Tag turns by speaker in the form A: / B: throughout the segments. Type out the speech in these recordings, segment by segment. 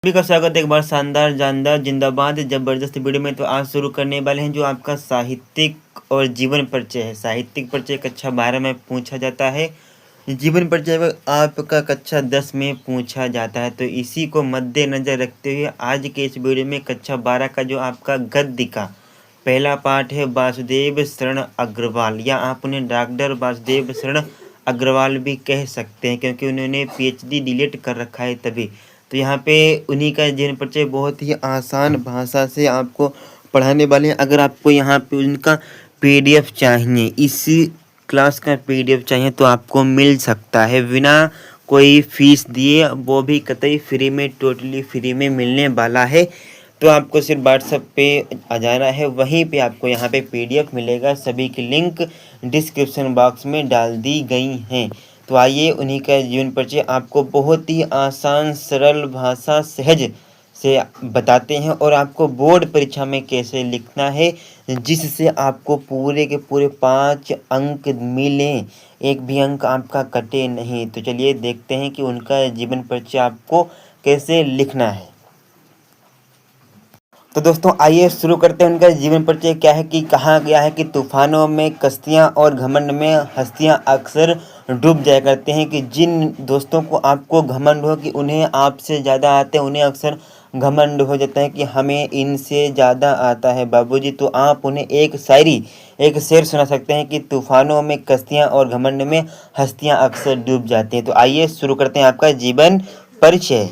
A: सभी का स्वागत है एक बार शानदार जानदार जिंदाबाद जबरदस्त वीडियो में। तो आज शुरू करने वाले हैं जो आपका साहित्यिक और जीवन परिचय है। साहित्यिक परिचय कक्षा 12 में पूछा जाता है, जीवन परिचय आपका कक्षा 10 में पूछा जाता है। तो इसी को मद्देनजर रखते हुए आज के इस वीडियो में कक्षा 12 का जो आपका गद्य का पहला पाठ है वासुदेव शरण अग्रवाल, या आप उन्हें डॉक्टर वासुदेव शरण अग्रवाल भी कह सकते हैं क्योंकि उन्होंने PhD डिलीट कर रखा है तभी। तो यहाँ पे उन्हीं का जीवन परिचय बहुत ही आसान भाषा से आपको पढ़ाने वाले हैं। अगर आपको यहाँ पे उनका PDF चाहिए, इसी क्लास का PDF चाहिए तो आपको मिल सकता है बिना कोई फीस दिए, वो भी कतई फ्री में, टोटली फ्री में मिलने वाला है। तो आपको सिर्फ व्हाट्सएप पे आ जाना है, वहीं पे आपको यहाँ पे PDF मिलेगा। सभी की लिंक डिस्क्रिप्शन बॉक्स में डाल दी गई हैं। तो आइए उन्हीं का जीवन परिचय आपको बहुत ही आसान सरल भाषा सहज से बताते हैं और आपको बोर्ड परीक्षा में कैसे लिखना है जिससे आपको पूरे के पूरे 5 अंक मिलें, एक भी अंक आपका कटे नहीं। तो चलिए देखते हैं कि उनका जीवन परिचय आपको कैसे लिखना है। तो दोस्तों आइए शुरू करते हैं। उनका जीवन परिचय क्या है कि कहा गया है कि तूफानों में कश्तियाँ और घमंड में हस्तियाँ अक्सर डूब जाया करते हैं। कि जिन दोस्तों को आपको घमंड हो कि उन्हें आपसे ज़्यादा आते हैं, उन्हें अक्सर घमंड हो जाता है कि हमें इनसे ज़्यादा आता है बाबूजी, तो आप उन्हें एक शायरी, एक शेर सुना सकते हैं कि तूफानों में कश्तियाँ और घमंड में हस्तियाँ अक्सर डूब जाती हैं। तो आइए शुरू करते हैं आपका जीवन परिचय।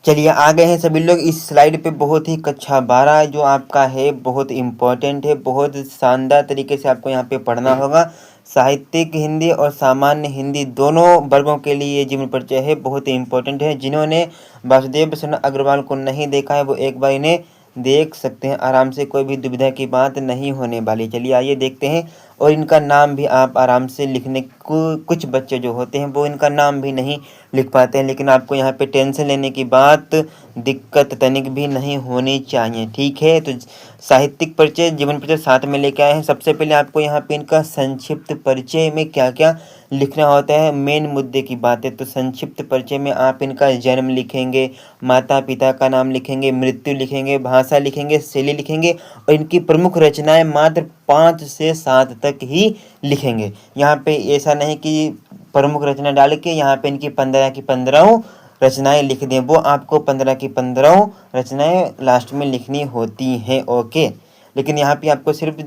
A: चलिए आ गए हैं सभी लोग इस स्लाइड पे। बहुत ही कक्षा 12 जो आपका है बहुत इम्पोर्टेंट है, बहुत शानदार तरीके से आपको यहाँ पे पढ़ना होगा। साहित्यिक हिंदी और सामान्य हिंदी दोनों वर्गों के लिए ये जीवन परिचय है, बहुत ही इम्पोर्टेंट है। जिन्होंने वासुदेव शरण अग्रवाल को नहीं देखा है वो एक बार इन्हें देख सकते हैं आराम से, कोई भी दुविधा की बात नहीं होने वाली। चलिए आइए देखते हैं। और इनका नाम भी आप आराम से लिखने को, कुछ बच्चे जो होते हैं वो इनका नाम भी नहीं लिख पाते हैं, लेकिन आपको यहाँ पे टेंशन लेने की बात, दिक्कत तनिक भी नहीं होनी चाहिए, ठीक है। तो साहित्यिक परिचय जीवन परिचय साथ में लेके आए हैं। सबसे पहले आपको यहाँ पे इनका संक्षिप्त परिचय में क्या क्या लिखना होता है, मेन मुद्दे की बात है। तो संक्षिप्त परिचय में आप इनका जन्म लिखेंगे, माता पिता का नाम लिखेंगे, मृत्यु लिखेंगे, भाषा लिखेंगे, शैली लिखेंगे और इनकी प्रमुख रचनाएं मात्र 5 से 7 तक ही लिखेंगे। यहाँ पे ऐसा नहीं कि प्रमुख रचना डाल के यहाँ पे इनकी 15 की 15 रचनाएं लिख दें, वो आपको 15 की 15 रचनाएं लास्ट में लिखनी होती हैं, ओके। लेकिन यहाँ पे आपको सिर्फ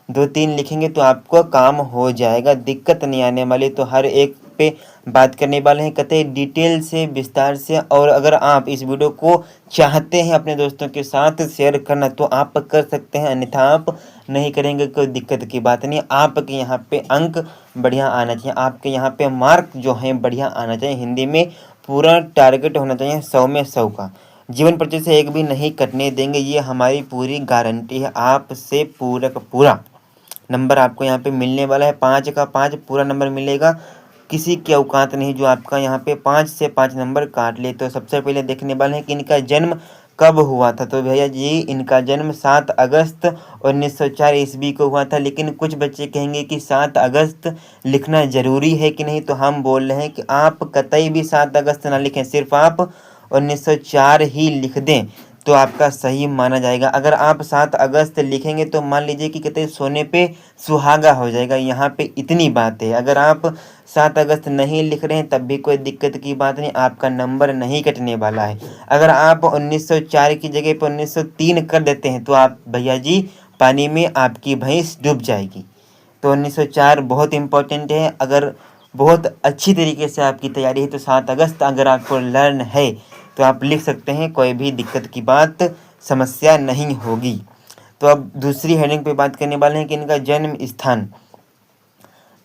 A: दो तीन लिखेंगे तो आपको काम हो जाएगा, दिक्कत नहीं आने वाली। तो हर एक पे बात करने वाले हैं कतई डिटेल से, विस्तार से। और अगर आप इस वीडियो को चाहते हैं अपने दोस्तों के साथ शेयर करना तो आप कर सकते हैं, अन्यथा आप नहीं करेंगे कोई दिक्कत की बात नहीं। आपके यहाँ पे अंक बढ़िया आना चाहिए, आपके यहाँ पे मार्क जो है बढ़िया आना चाहिए। हिंदी में पूरा टारगेट होना चाहिए 100 में 100 का। जीवन परिचय से एक भी नहीं कटने देंगे, ये हमारी पूरी गारंटी है। आपसे पूरा का पूरा नंबर आपको यहाँ पे मिलने वाला है, 5 का 5 पूरा नंबर मिलेगा। किसी की औकात नहीं जो आपका यहाँ पे 5 से 5 नंबर काट ले। तो सबसे पहले देखने वाले हैं कि इनका जन्म कब हुआ था। तो भैया जी इनका जन्म 7 अगस्त 1904 ईस्वी को हुआ था। लेकिन कुछ बच्चे कहेंगे कि 7 अगस्त लिखना ज़रूरी है कि नहीं, तो हम बोल रहे हैं कि आप कतई भी 7 अगस्त ना लिखें, सिर्फ आप 1904 ही लिख दें तो आपका सही माना जाएगा। अगर आप 7 अगस्त लिखेंगे तो मान लीजिए कि कहते सोने पे सुहागा हो जाएगा, यहाँ पे इतनी बात है। अगर आप 7 अगस्त नहीं लिख रहे हैं तब भी कोई दिक्कत की बात नहीं, आपका नंबर नहीं कटने वाला है। अगर आप 1904 की जगह पर 1903 कर देते हैं तो आप भैया जी पानी में आपकी भैंस डूब जाएगी। तो 1904 बहुत इम्पोर्टेंट है। अगर बहुत अच्छी तरीके से आपकी तैयारी है तो 7 अगस्त अगर आपको लर्न है तो आप लिख सकते हैं, कोई भी दिक्कत की बात, समस्या नहीं होगी। तो अब दूसरी हेडिंग पे बात करने वाले हैं कि इनका जन्म स्थान।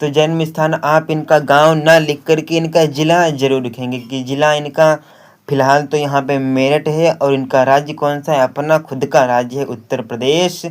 A: तो जन्म स्थान आप इनका गांव ना लिख करके इनका ज़िला जरूर लिखेंगे कि ज़िला इनका फिलहाल तो यहाँ पे मेरठ है। और इनका राज्य कौन सा है, अपना खुद का राज्य है उत्तर प्रदेश।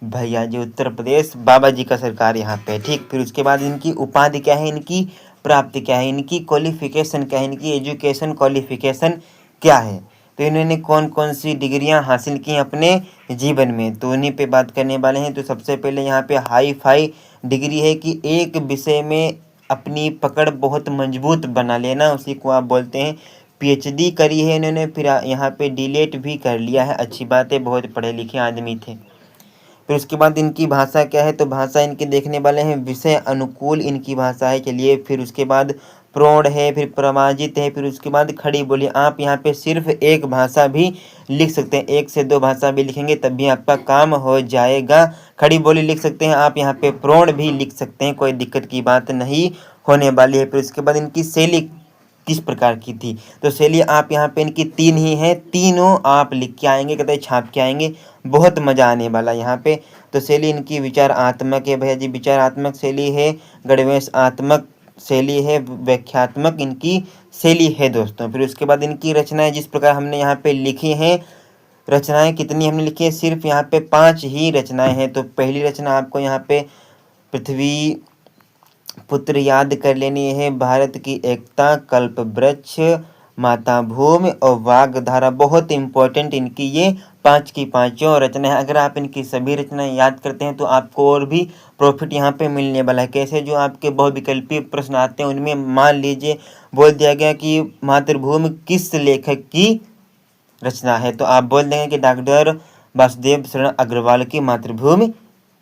A: भैया जी उत्तर प्रदेश, बाबा जी का सरकार यहाँ पे, ठीक। फिर उसके बाद इनकी उपाधि क्या है, इनकी प्राप्ति क्या है, इनकी क्वालिफिकेशन क्या है, इनकी एजुकेशन क्वालिफिकेशन क्या है। तो इन्होंने कौन कौन सी डिग्रियां हासिल की अपने जीवन में, तो उन्हीं पे बात करने वाले हैं। तो सबसे पहले यहाँ पे हाई फाई डिग्री है कि एक विषय में अपनी पकड़ बहुत मजबूत बना लेना, उसी को आप बोलते हैं पीएचडी करी है इन्होंने, फिर यहाँ पे डीलेट भी कर लिया है। अच्छी बात है, बहुत पढ़े लिखे आदमी थे। फिर उसके बाद इनकी भाषा क्या है, तो भाषा इनके देखने वाले हैं विषय अनुकूल इनकी भाषा है। चलिए, फिर उसके बाद प्रौढ़ है, फिर प्रमाजित है, फिर उसके बाद खड़ी बोली। आप यहाँ पे सिर्फ एक भाषा भी लिख सकते हैं, 1 से 2 भाषा भी लिखेंगे तब भी आपका काम हो जाएगा। खड़ी बोली लिख सकते हैं आप, यहाँ पे प्रौढ़ भी लिख सकते हैं, कोई दिक्कत की बात नहीं होने वाली है। फिर उसके बाद इनकी शैली किस प्रकार की थी, तो शैली आप यहाँ पे इनकी 3 ही हैं, तीनों आप लिख के आएंगे, कहते हैं छाप के आएंगे, बहुत मज़ा आने वाला यहाँ पे। तो शैली इनकी विचारात्मक है भैया जी, विचारात्मक शैली है, गणवेशात्मक शैली है, व्याख्यात्मक इनकी शैली है दोस्तों। फिर उसके बाद इनकी रचनाएं जिस प्रकार हमने यहाँ पे लिखी हैं, रचनाएं कितनी हमने लिखी है, सिर्फ यहाँ पे 5 ही रचनाएं हैं। तो पहली रचना आपको यहाँ पे पृथ्वी पुत्र याद कर लेनी है, भारत की एकता, कल्प वृक्ष, माता भूमि और वाग्धारा। बहुत इंपॉर्टेंट इनकी ये 5 की 5 रचना है। अगर आप इनकी सभी रचनाएं याद करते हैं तो आपको और भी प्रॉफिट यहाँ पे मिलने वाला है। कैसे, जो आपके बहुविकल्पीय प्रश्न आते हैं उनमें मान लीजिए बोल दिया गया कि मातृभूमि किस लेखक की रचना है, तो आप बोल देंगे कि डॉक्टर वासुदेव शरण अग्रवाल की मातृभूमि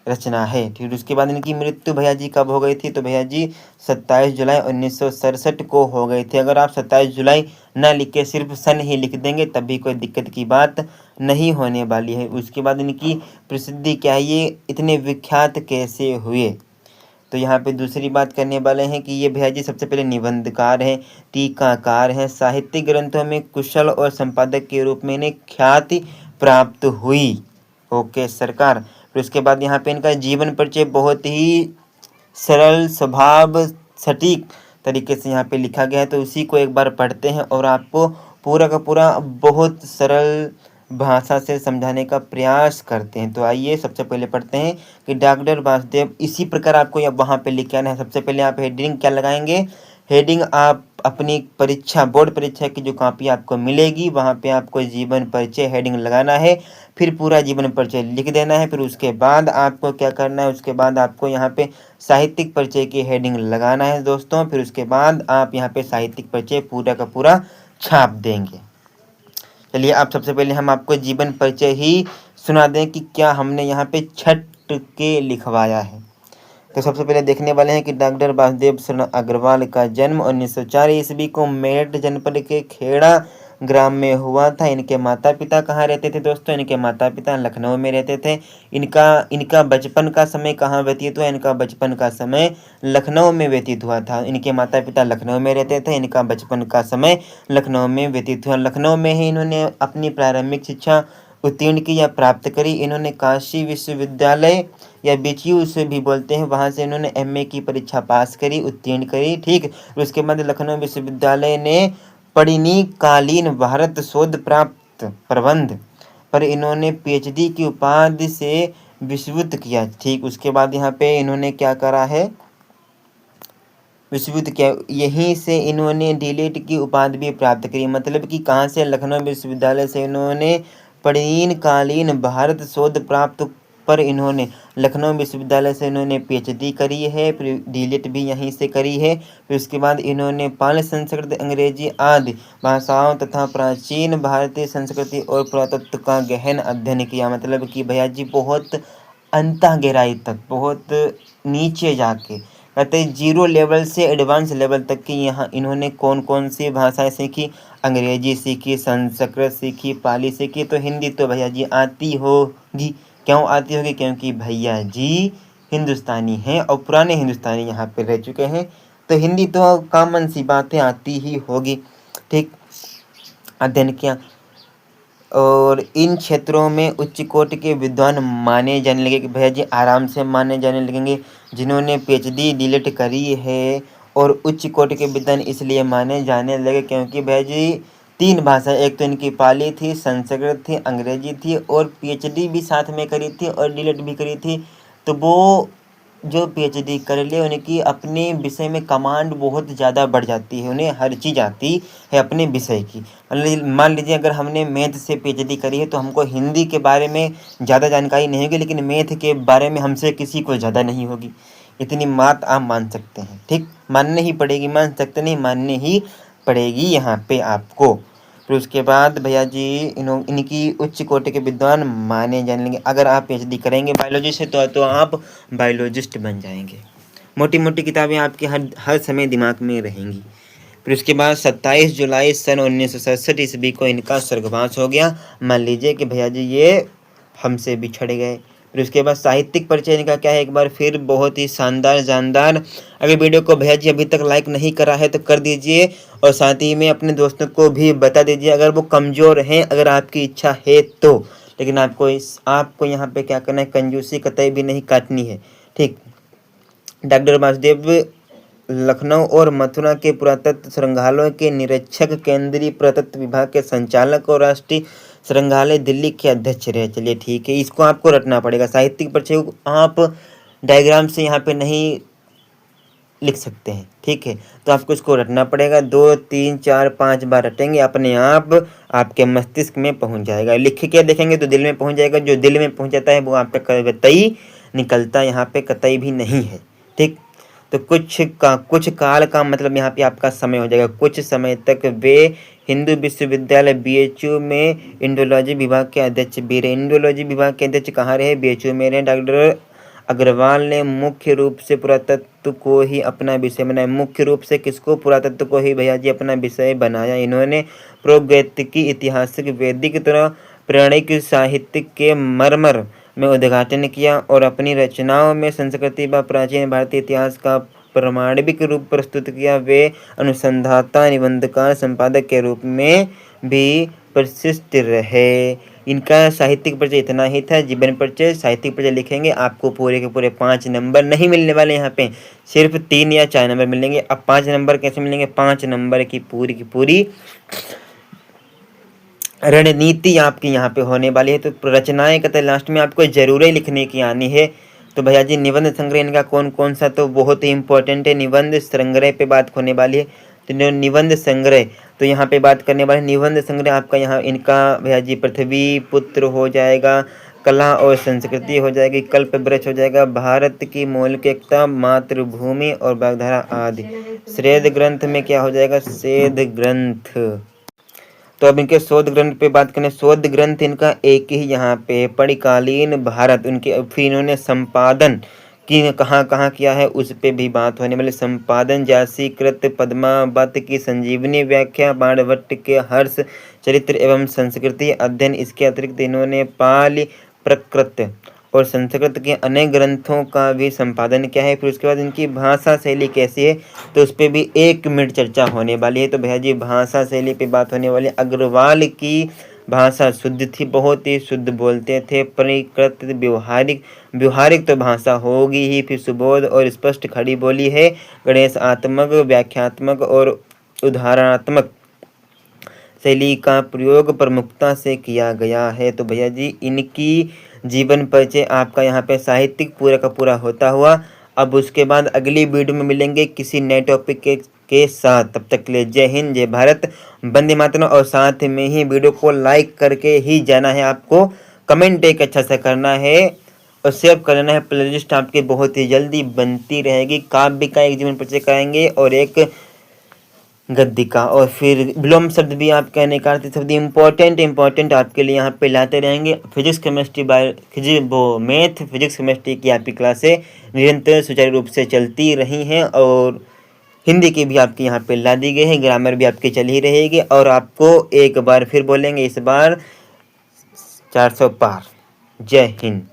A: रचना है। फिर उसके बाद इनकी मृत्यु भैया जी कब हो गई थी, तो भैया जी 27 जुलाई 1967 को हो गई थी। अगर आप 27 जुलाई ना लिख के सिर्फ सन ही लिख देंगे तब भी कोई दिक्कत की बात नहीं होने वाली है। उसके बाद इनकी प्रसिद्धि क्या है, ये इतने विख्यात कैसे हुए, तो यहाँ पे दूसरी बात करने वाले हैं कि ये भैया जी सबसे पहले निबंधकार हैं, टीकाकार हैं, साहित्यिक ग्रंथों में कुशल और संपादक के रूप में इन्हें ख्याति प्राप्त हुई। ओके सरकार। फिर उसके बाद यहाँ पे इनका जीवन परिचय बहुत ही सरल स्वभाव सटीक तरीके से यहाँ पे लिखा गया है, तो उसी को एक बार पढ़ते हैं और आपको पूरा का पूरा बहुत सरल भाषा से समझाने का प्रयास करते हैं। तो आइए सबसे पहले पढ़ते हैं कि डॉक्टर वासुदेव, इसी प्रकार आपको यहाँ वहाँ पे लिख के आना है। सबसे पहले आप हेडिंग क्या लगाएंगे, हेडिंग आप अपनी परीक्षा, बोर्ड परीक्षा की जो कॉपी आपको मिलेगी वहाँ पे आपको जीवन परिचय हेडिंग लगाना है, फिर पूरा जीवन परिचय लिख देना है। फिर उसके बाद आपको क्या करना है, उसके बाद आपको यहाँ पे साहित्यिक परिचय की हेडिंग लगाना है दोस्तों। फिर उसके बाद आप यहाँ पे साहित्यिक परिचय पूरा का पूरा छाप देंगे। चलिए, आप सबसे पहले हम आपको जीवन परिचय ही सुना दें कि क्या हमने यहाँ पे छट के लिखवाया है। तो सबसे पहले देखने वाले हैं कि डॉक्टर वासुदेव शरण अग्रवाल का जन्म 1904 ईस्वी को मेरठ जनपद के खेड़ा ग्राम में हुआ था। इनके माता पिता कहाँ रहते थे दोस्तों, इनके माता पिता लखनऊ में रहते थे। इनका बचपन का समय कहाँ व्यतीत हुआ, इनका बचपन का समय लखनऊ में व्यतीत हुआ था। इनके माता पिता लखनऊ में रहते थे, इनका बचपन का समय लखनऊ में व्यतीत हुआ। लखनऊ में ही इन्होंने अपनी प्रारंभिक शिक्षा उत्तीर्ण की या प्राप्त करी। इन्होंने काशी विश्वविद्यालय या बीचयू उसे भी बोलते हैं, वहाँ से इन्होंने एमए की परीक्षा पास करी, उत्तीर्ण करी। ठीक, उसके बाद लखनऊ विश्वविद्यालय ने परिणीकालीन भारत शोध प्राप्त प्रबंध पर इन्होंने पीएचडी की उपाधि से विश्ववित किया। ठीक, उसके बाद यहाँ पे इन्होंने क्या करा है, विश्ववित किया। यहीं से इन्होंने डीलेट की उपाधि भी प्राप्त करी। मतलब कि कहाँ से, लखनऊ विश्वविद्यालय से इन्होंने परिणीकालीन भारत शोध प्राप्त पर इन्होंने लखनऊ विश्वविद्यालय से इन्होंने पीएचडी करी है, फिर डीलेट भी यहीं से करी है। फिर उसके बाद इन्होंने पाली, संस्कृत, अंग्रेजी आदि भाषाओं तथा प्राचीन भारतीय संस्कृति और पुरातत्व का गहन अध्ययन किया। मतलब कि भैया जी बहुत अंतः गहराई तक, बहुत नीचे जाके, कहते 0 लेवल से एडवांस लेवल तक की यहाँ इन्होंने कौन कौन सी भाषाएं सीखी, अंग्रेजी सीखी, संस्कृत सीखी, पाली सीखी। तो हिंदी तो भैया जी आती होगी। क्यों आती होगी, क्योंकि भैया जी हिंदुस्तानी हैं और पुराने हिंदुस्तानी यहाँ पे रह चुके हैं, तो हिंदी तो कॉमन सी बातें आती ही होगी। ठीक, अध्ययन किया और इन क्षेत्रों में उच्च कोटि के विद्वान माने जाने लगे कि भैया जी आराम से माने जाने लगेंगे। जिन्होंने पीएचडी डीलेट करी है और उच्च कोटि के विद्वान इसलिए माने जाने लगे क्योंकि भैया जी 3 भाषा, एक तो इनकी पाली थी, संस्कृत थी, अंग्रेजी थी और पीएचडी भी साथ में करी थी और डीलेट भी करी थी। तो वो जो पीएचडी कर ले उनकी अपने विषय में कमांड बहुत ज़्यादा बढ़ जाती है, उन्हें हर चीज़ आती है अपने विषय की। मान लीजिए अगर हमने मैथ से पीएचडी करी है तो हमको हिंदी के बारे में ज़्यादा जानकारी नहीं होगी, लेकिन मैथ के बारे में हमसे किसी को ज़्यादा नहीं होगी। इतनी बात आप मान सकते हैं। ठीक, मानने ही पड़ेगी, मान सकते नहीं, मानने ही पड़ेगी यहाँ पे आपको। फिर उसके बाद भैया जी इनकी उच्च कोटि के विद्वान माने जाने लगे। अगर आप पीएचडी करेंगे बायोलॉजी से तो आप बायोलॉजिस्ट बन जाएंगे। मोटी मोटी किताबें आपके हर समय दिमाग में रहेंगी। फिर उसके बाद 27 जुलाई सन 1967 ईस्वी को इनका स्वर्गवास हो गया। मान लीजिए कि भैया जी ये हमसे बिछड़ गए। फिर उसके बाद साहित्यिक परिचय इनका क्या है, एक बार फिर बहुत ही शानदार जानदार। अगर वीडियो को भैया जी अभी तक लाइक नहीं करा है तो कर दीजिए, और साथ ही में अपने दोस्तों को भी बता दीजिए अगर वो कमज़ोर हैं, अगर आपकी इच्छा है तो। लेकिन आपको यहाँ पे क्या करना है, कंजूसी कतई भी नहीं काटनी है, ठीक। डॉक्टर वासुदेव लखनऊ और मथुरा के पुरातत्व संग्रहालयों के निरीक्षक, केंद्रीय पुरातत्व विभाग के संचालक और राष्ट्रीय संग्रहालय दिल्ली के अध्यक्ष रहे। चलिए ठीक है, इसको आपको रटना पड़ेगा। साहित्यिक परिचय को आप डायग्राम से यहाँ पे नहीं लिख सकते हैं, ठीक है, तो आपको इसको रटना पड़ेगा। 2 3 4 5 बार रटेंगे, अपने आप आपके मस्तिष्क में पहुँच जाएगा। लिख के देखेंगे तो दिल में पहुँच जाएगा। जो दिल में पहुँच जाता है वो आप पे कतई निकलता यहाँ पे कतई भी नहीं है, ठीक। तो कुछ काल का मतलब यहाँ पे आपका समय हो जाएगा। कुछ समय तक वे हिंदू विश्वविद्यालय बीएचयू में इंडोलॉजी विभाग के अध्यक्ष भी रहे। इंडोलॉजी विभाग के अध्यक्ष कहाँ रहे, बीएचयू में रहे। डॉक्टर अग्रवाल ने मुख्य रूप से पुरातत्व को ही अपना विषय बनाया। मुख्य रूप से किसको, पुरातत्व को ही भैया जी अपना विषय बनाया। इन्होंने प्रागैतिकी, ऐतिहासिक, वैदिक तथा पौराणिक साहित्य के मर्मर में उद्घाटन किया और अपनी रचनाओं में संस्कृति व प्राचीन भारतीय इतिहास का प्रामाणिक रूप प्रस्तुत किया। वे अनुसंधाता, निबंधकार, संपादक के रूप में भी प्रसिद्ध रहे। इनका साहित्यिक परिचय इतना ही था। जीवन परिचय, साहित्यिक परिचय लिखेंगे, आपको पूरे के पूरे 5 नंबर नहीं मिलने वाले, यहाँ पे सिर्फ 3 या 4 नंबर मिलेंगे। अब 5 नंबर कैसे मिलेंगे, 5 नंबर की पूरी रणनीति आपकी यहाँ पे होने वाली है। तो रचनाएं कहते हैं लास्ट में आपको जरूर ही लिखने की आनी है। तो भैया जी निबंध संग्रह इनका कौन कौन सा, तो बहुत ही इंपॉर्टेंट है। निबंध संग्रह पे बात होने वाली है। तो निबंध संग्रह तो यहाँ पे बात करने वाले निबंध संग्रह आपका यहाँ इनका भैया जी पृथ्वी पुत्र हो जाएगा, कला और संस्कृति हो जाएगी, कल्प वृक्ष हो जाएगा, भारत की मौलिक एकता, मातृभूमि और वाग्धारा आदि। श्वेत ग्रंथ में क्या हो जाएगा, श्वेत ग्रंथ। तो अब इनके शोध ग्रंथ पे बात करें। शोध ग्रंथ इनका एक ही यहाँ पे पड़कालीन भारत, उनके फिर इन्होंने संपादन की कहाँ किया है उस पे भी बात होने वाली। संपादन जासीकृत पद्मावत की संजीवनी व्याख्या, बाणभट्ट के हर्ष चरित्र एवं संस्कृति अध्ययन। इसके अतिरिक्त इन्होंने पाली, प्रकृत और संस्कृत के अनेक ग्रंथों का भी संपादन किया है। फिर उसके बाद इनकी भाषा शैली कैसी है, तो उस पर भी 1 मिनट चर्चा होने वाली है। तो भैया जी भाषा शैली पे बात होने वाली है। अग्रवाल की भाषा शुद्ध थी, बहुत ही शुद्ध बोलते थे। परिकृत, व्यवहारिक तो भाषा होगी ही। फिर सुबोध और स्पष्ट खड़ी बोली है। गणेशात्मक, व्याख्यात्मक और उदाहरणात्मक शैली का प्रयोग प्रमुखता से किया गया है। तो भैया जी इनकी जीवन परिचय आपका यहाँ पे साहित्यिक पूरा का पूरा होता हुआ। अब उसके बाद अगली वीडियो में मिलेंगे किसी नए टॉपिक के साथ। तब तक के लिए जय हिंद, जय भारत, वंदे मातरम। और साथ में ही वीडियो को लाइक करके ही जाना है आपको, कमेंट एक अच्छा सा करना है और सेव कर लेना है। प्लेलिस्ट आपकी बहुत ही जल्दी बनती रहेगी। काव्य का एक जीवन परिचय कराएंगे और एक गद्य का, और फिर विलोम शब्द भी आप कहने का शब्द इंपॉर्टेंट आपके लिए यहाँ पे लाते रहेंगे। Physics chemistry math physics chemistry की आपकी क्लासें निरंतर सुचारू रूप से चलती रही हैं, और हिंदी की भी आपके यहाँ पे ला दी गई है। ग्रामर भी आपकी चल ही रहेगी। और आपको एक बार फिर बोलेंगे, इस बार 400 पार। जय हिंद।